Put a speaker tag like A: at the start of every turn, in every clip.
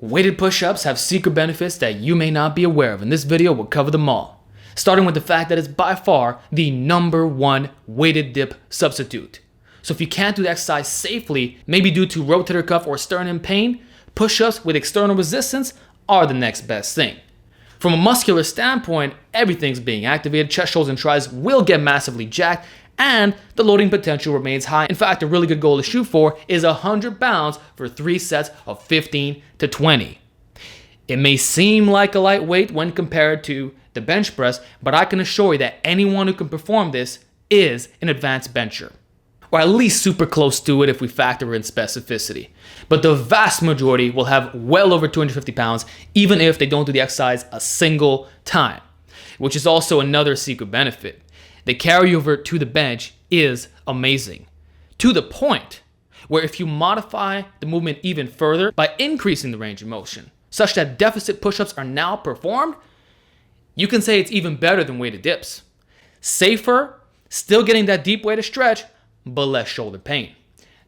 A: Weighted push-ups have secret benefits that you may not be aware of, and this video will cover them all. Starting with the fact that it's by far the #1 weighted dip substitute. So if you can't do the exercise safely, maybe due to rotator cuff or sternum pain, push-ups with external resistance are the next best thing. From a muscular standpoint, everything's being activated, chest, shoulders, and tries will get massively jacked, and the loading potential remains high. In fact, a really good goal to shoot for is 100 pounds for 3 sets of 15 to 20. It may seem like a lightweight when compared to the bench press, but I can assure you that anyone who can perform this is an advanced bencher, or at least super close to it if we factor in specificity. But the vast majority will have well over 250 pounds, even if they don't do the exercise a single time, which is also another secret benefit. The carryover to the bench is amazing, to the point where if you modify the movement even further by increasing the range of motion, such that deficit push-ups are now performed, you can say it's even better than weighted dips. Safer, still getting that deep weighted stretch, but less shoulder pain.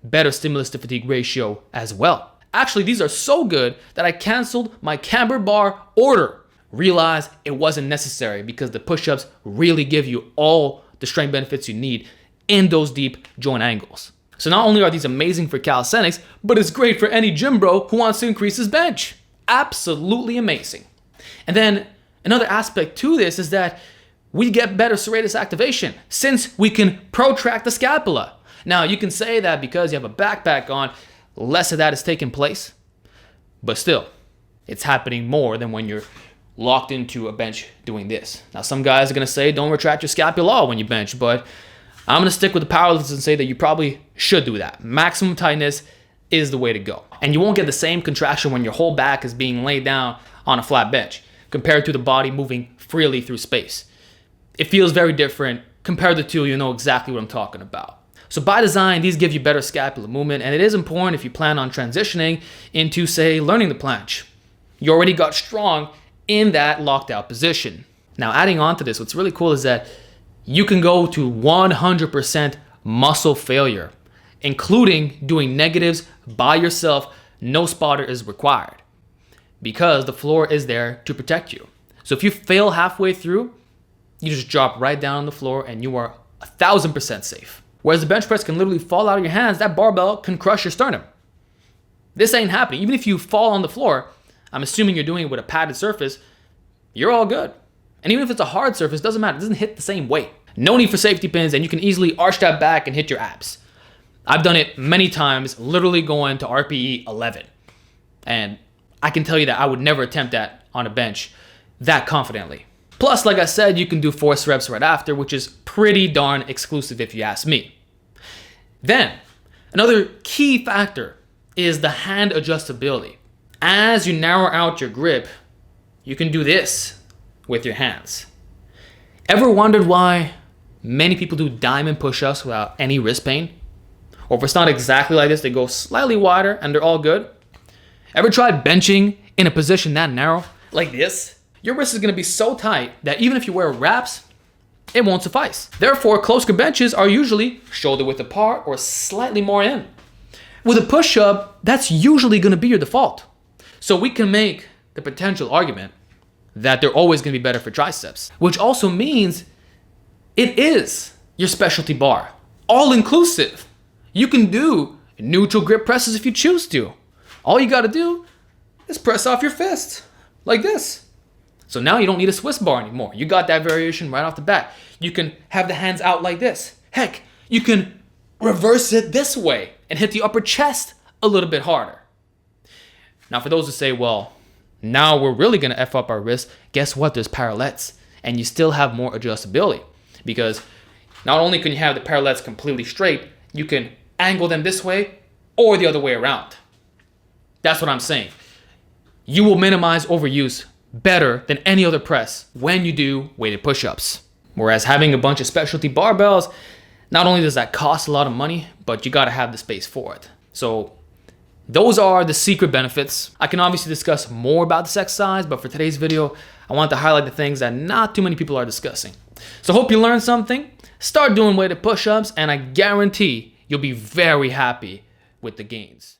A: Better stimulus to fatigue ratio as well. Actually, these are so good that I canceled my camber bar order. Realized it wasn't necessary because the push-ups really give you all the strength benefits you need in those deep joint angles. So not only are these amazing for calisthenics, but it's great for any gym bro who wants to increase his bench. Absolutely amazing. And then another aspect to this is that we get better serratus activation since we can protract the scapula. Now you can say that because you have a backpack on, less of that is taking place, but still, it's happening more than when you're locked into a bench doing this. Now some guys are gonna say don't retract your scapula when you bench, but I'm gonna stick with the powerlifters and say that you probably should do that. Maximum tightness is the way to go. And you won't get the same contraction when your whole back is being laid down on a flat bench compared to the body moving freely through space. It feels very different. Compare the two, you know exactly what I'm talking about. So by design, these give you better scapular movement, and it is important if you plan on transitioning into, say, learning the planche. You already got strong in that locked out position. Now adding on to this, what's really cool is that you can go to 100% muscle failure, including doing negatives by yourself. No spotter is required because the floor is there to protect you. So if you fail halfway through, you just drop right down on the floor and you are 1000% safe. Whereas the bench press can literally fall out of your hands, that barbell can crush your sternum. This ain't happening. Even if you fall on the floor, I'm assuming you're doing it with a padded surface, you're all good. And even if it's a hard surface, doesn't matter, it doesn't hit the same weight. No need for safety pins, and you can easily arch that back and hit your abs. I've done it many times, literally going to RPE 11. And I can tell you that I would never attempt that on a bench that confidently. Plus, like I said, you can do force reps right after, which is pretty darn exclusive if you ask me. Then, another key factor is the hand adjustability. As you narrow out your grip, you can do this with your hands. Ever wondered why many people do diamond push-ups without any wrist pain? Or if it's not exactly like this, they go slightly wider and they're all good? Ever tried benching in a position that narrow, like this? Your wrist is gonna be so tight that even if you wear wraps, it won't suffice. Therefore, close grip benches are usually shoulder width apart or slightly more in. With a push-up, that's usually gonna be your default. So we can make the potential argument that they're always gonna be better for triceps, which also means it is your specialty bar, all inclusive. You can do neutral grip presses if you choose to. All you gotta do is press off your fist, like this. So now you don't need a Swiss bar anymore. You got that variation right off the bat. You can have the hands out like this. Heck, you can reverse it this way and hit the upper chest a little bit harder. Now for those who say, well, now we're really gonna F up our wrists, guess what? There's parallettes, and you still have more adjustability because not only can you have the parallettes completely straight, you can angle them this way or the other way around. That's what I'm saying. You will minimize overuse better than any other press when you do weighted push-ups. Whereas having a bunch of specialty barbells, not only does that cost a lot of money, but you gotta have the space for it. So those are the secret benefits. I can obviously discuss more about this exercise, but for today's video, I want to highlight the things that not too many people are discussing. So hope you learned something. Start doing weighted push-ups, and I guarantee you'll be very happy with the gains.